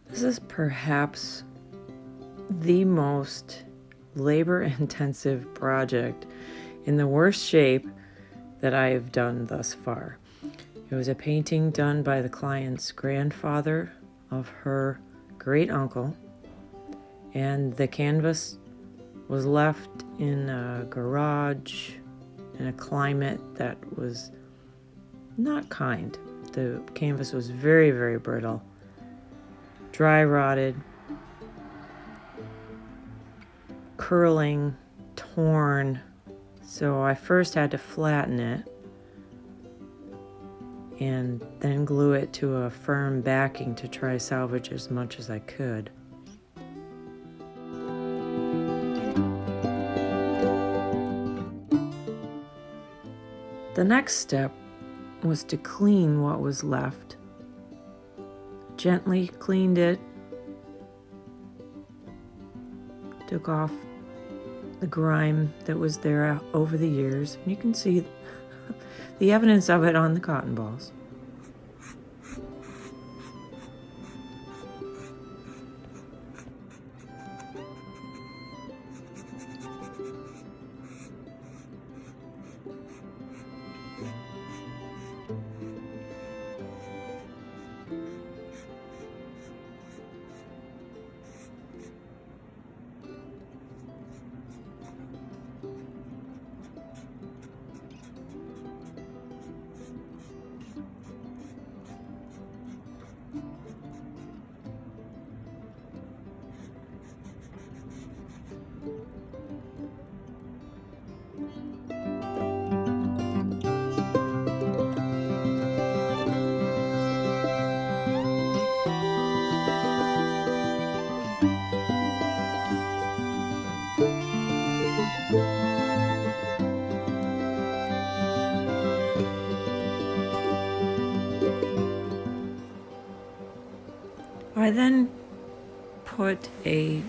This is perhaps the most labor-intensive project in the worst shape that I have done thus far. It was a painting done by the client's grandfather of her great uncle, and the canvas was left in a garage in a climate that was not kind. The canvas was very, very brittle, dry rotted, curling, torn. So I first had to flatten it and then glue it to a firm backing to try salvage as much as I could. The next step was to clean what was left. Gently cleaned it, took off the grime that was there over the years. You can see the evidence of it on the cotton balls. I then put a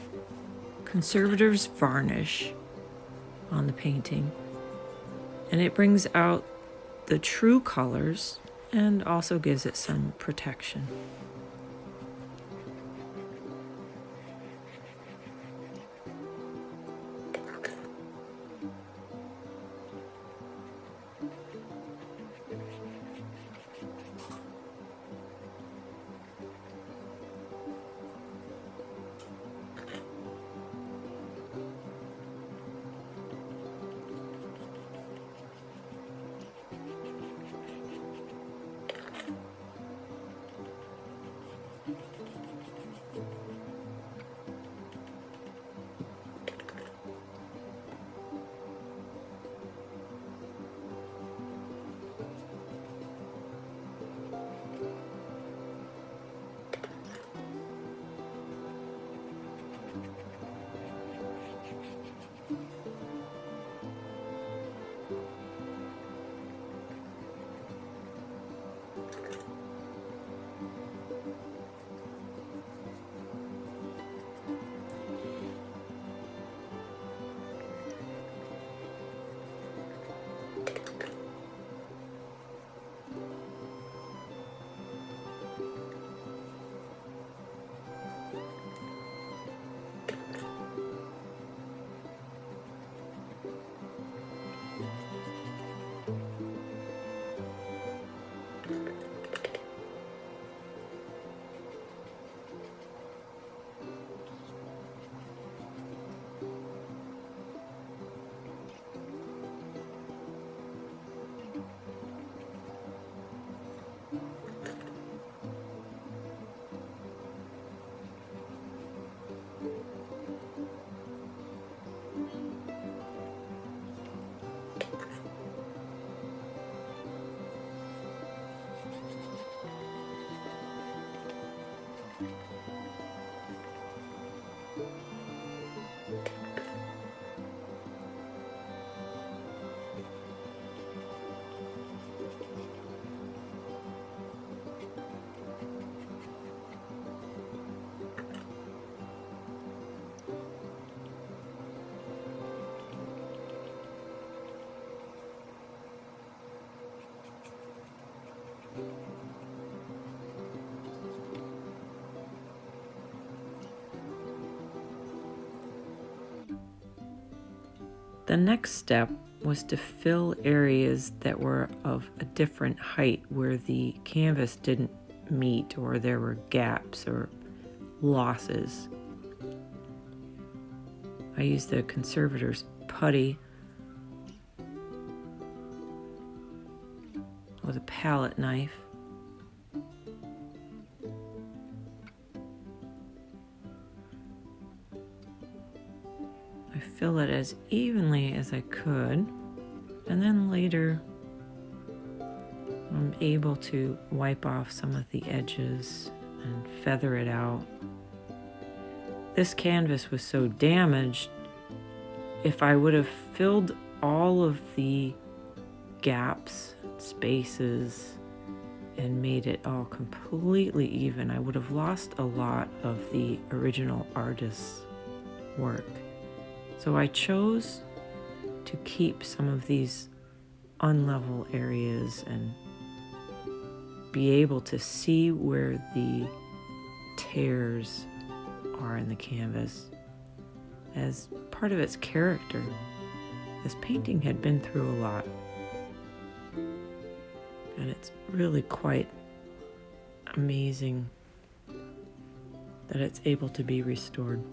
conservator's varnish on the painting, and it brings out the true colors and also gives it some protection. The next step was to fill areas that were of a different height where the canvas didn't meet or there were gaps or losses. I used the conservator's putty with a palette knife. I fill it as evenly as I could, and then later I'm able to wipe off some of the edges and feather it out. This canvas was so damaged, if I would have filled all of the gaps, spaces, and made it all completely even, I would have lost a lot of the original artist's work. So I chose to keep some of these unlevel areas and be able to see where the tears are in the canvas as part of its character. This painting had been through a lot, and it's really quite amazing that it's able to be restored.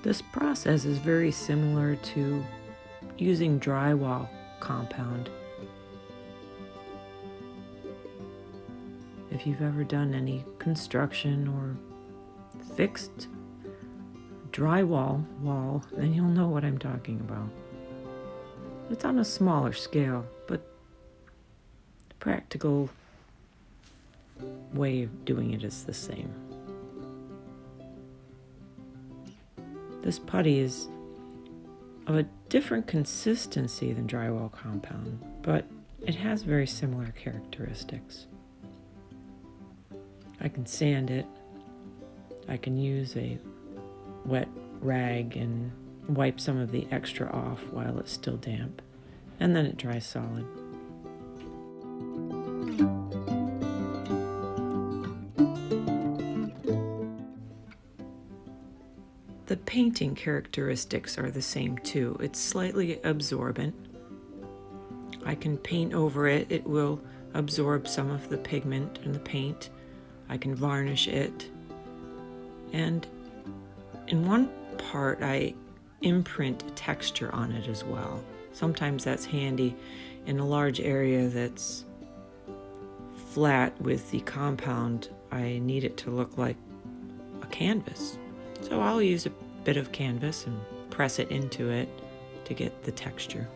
This process is very similar to using drywall compound. If you've ever done any construction or fixed drywall wall, then you'll know what I'm talking about. It's on a smaller scale, but the practical way of doing it is the same. This putty is of a different consistency than drywall compound, but it has very similar characteristics. I can sand it. I can use a wet rag and wipe some of the extra off while it's still damp, and then it dries solid. The painting characteristics are the same too. It's slightly absorbent. I can paint over it. It will absorb some of the pigment and the paint. I can varnish it. And in one part, I imprint texture on it as well. Sometimes that's handy in a large area that's flat with the compound. I need it to look like a canvas. So I'll use a bit of canvas and press it into it to get the texture.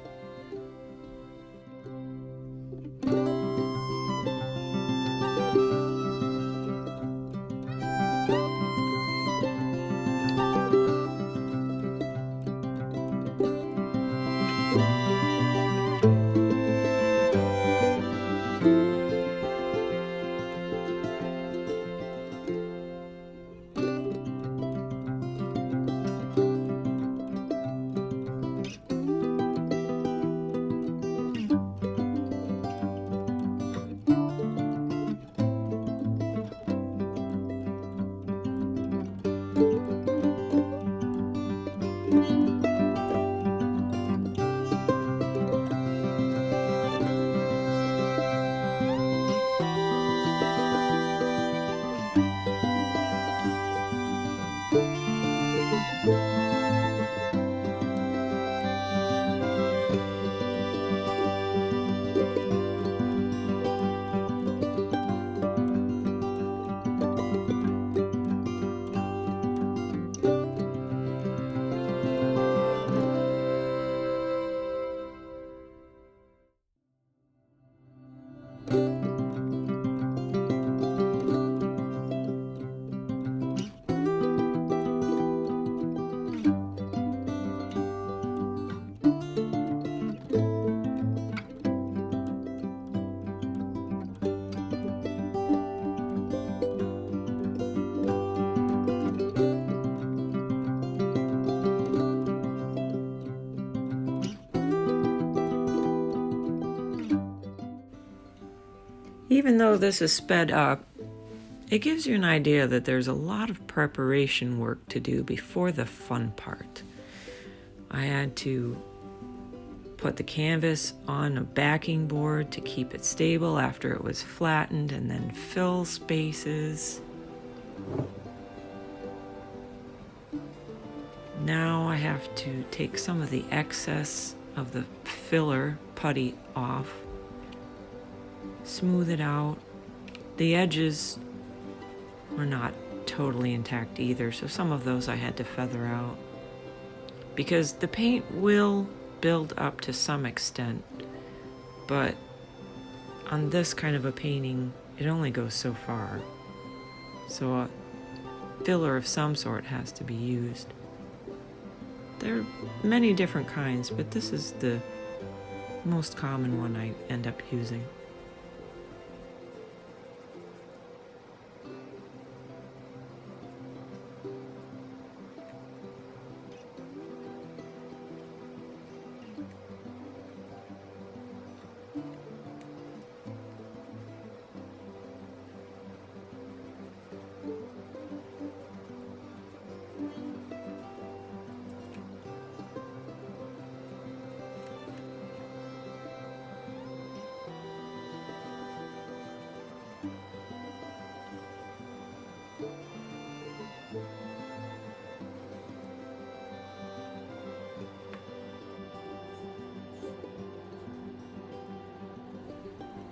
even though this is sped up, it gives you an idea that there's a lot of preparation work to do before the fun part. I had to put the canvas on a backing board to keep it stable after it was flattened, and then fill spaces. Now I have to take some of the excess of the filler putty off, smooth it out. The edges were not totally intact either, so some of those I had to feather out, because the paint will build up to some extent, but on this kind of a painting it only goes so far, so a filler of some sort has to be used. There are many different kinds, but this is the most common one I end up using.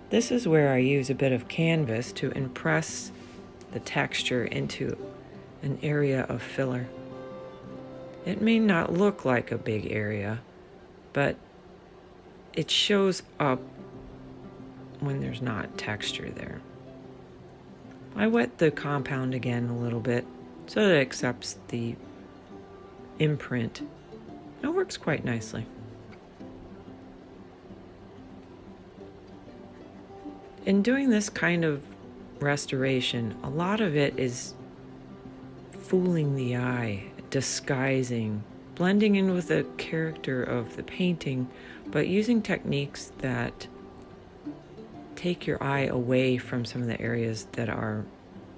This is where I use a bit of canvas to impress the texture into an area of filler. It may not look like a big area, but it shows up when there's not texture there. I wet the compound again a little bit so that it accepts the imprint. It works quite nicely. In doing this kind of restoration, a lot of it is fooling the eye, disguising, blending in with the character of the painting, but using techniques that take your eye away from some of the areas that are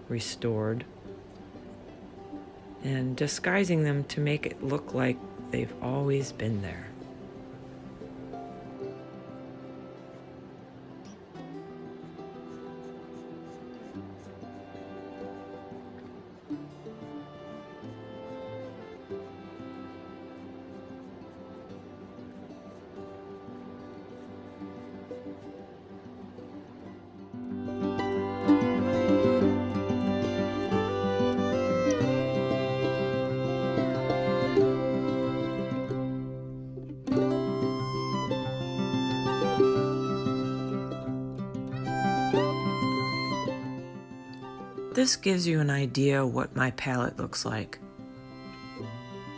restored and disguising them to make it look like they've always been there. This gives you an idea what my palette looks like.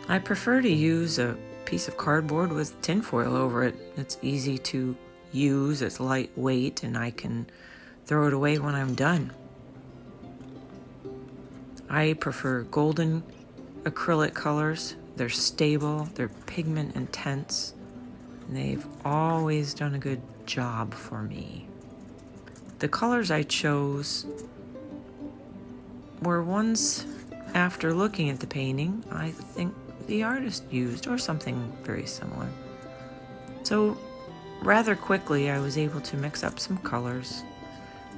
I prefer to use a piece of cardboard with tinfoil over it. It's easy to use, it's lightweight, and I can throw it away when I'm done. I prefer golden acrylic colors. They're stable, they're pigment intense, and they've always done a good job for me. The colors I chose were ones, after looking at the painting, I think the artist used, or something very similar. So rather quickly I was able to mix up some colors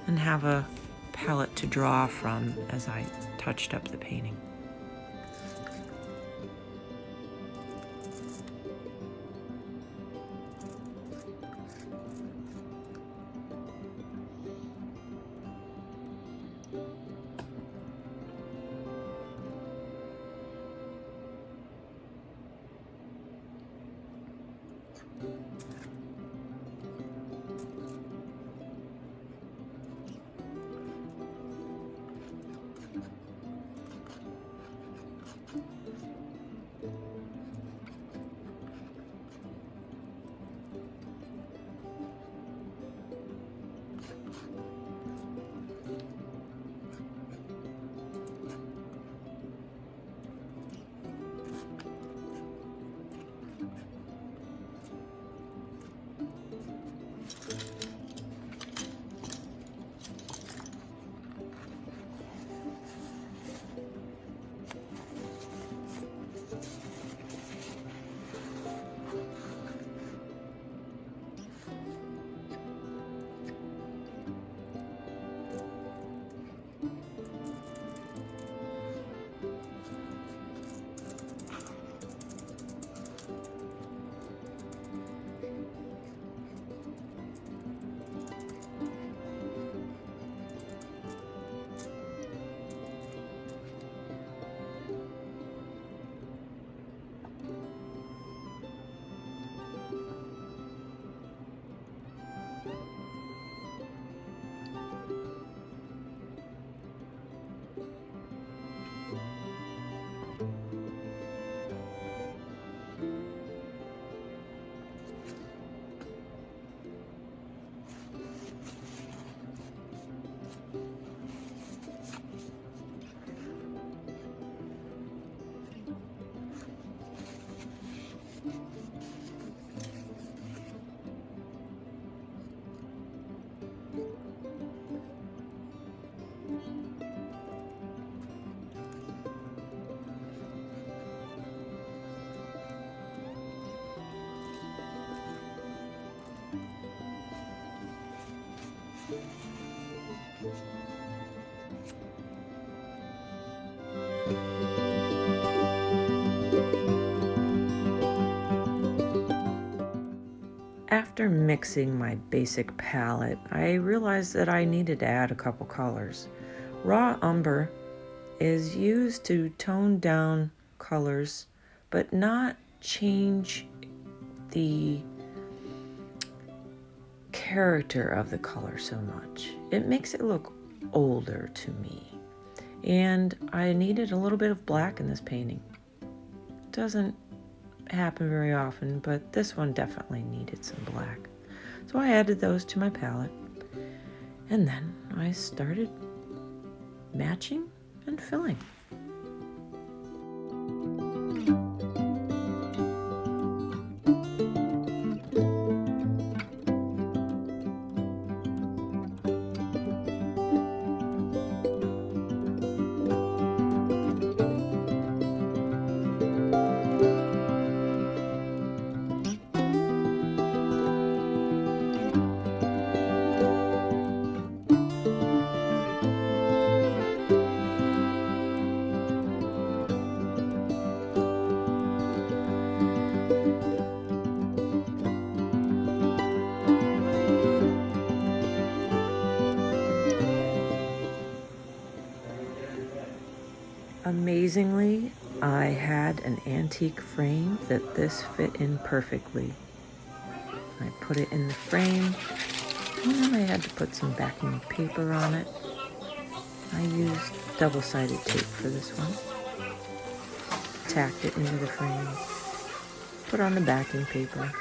and have a palette to draw from as I touched up the painting. After mixing my basic palette, I realized that I needed to add a couple colors. Raw umber is used to tone down colors, but not change the character of the color so much. It makes it look older to me. And I needed a little bit of black in this painting. Doesn't happen very often, but this one definitely needed some black. So I added those to my palette, and then I started matching and filling. Amazingly, I had an antique frame that this fit in perfectly. I put it in the frame, and then I had to put some backing paper on it. I used double-sided tape for this one. Tacked it into the frame, put on the backing paper.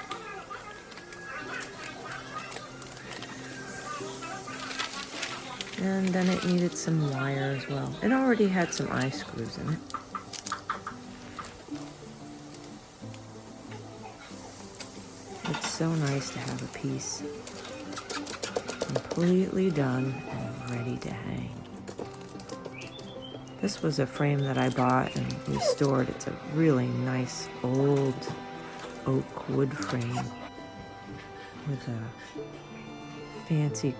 And then it needed some wire as well. It already had some eye screws in it. It's so nice to have a piece completely done and ready to hang. This was a frame that I bought and restored. It's a really nice old oak wood frame with a fancy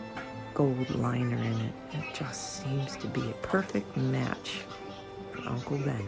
gold liner in it. It just seems to be a perfect match for Uncle Ben.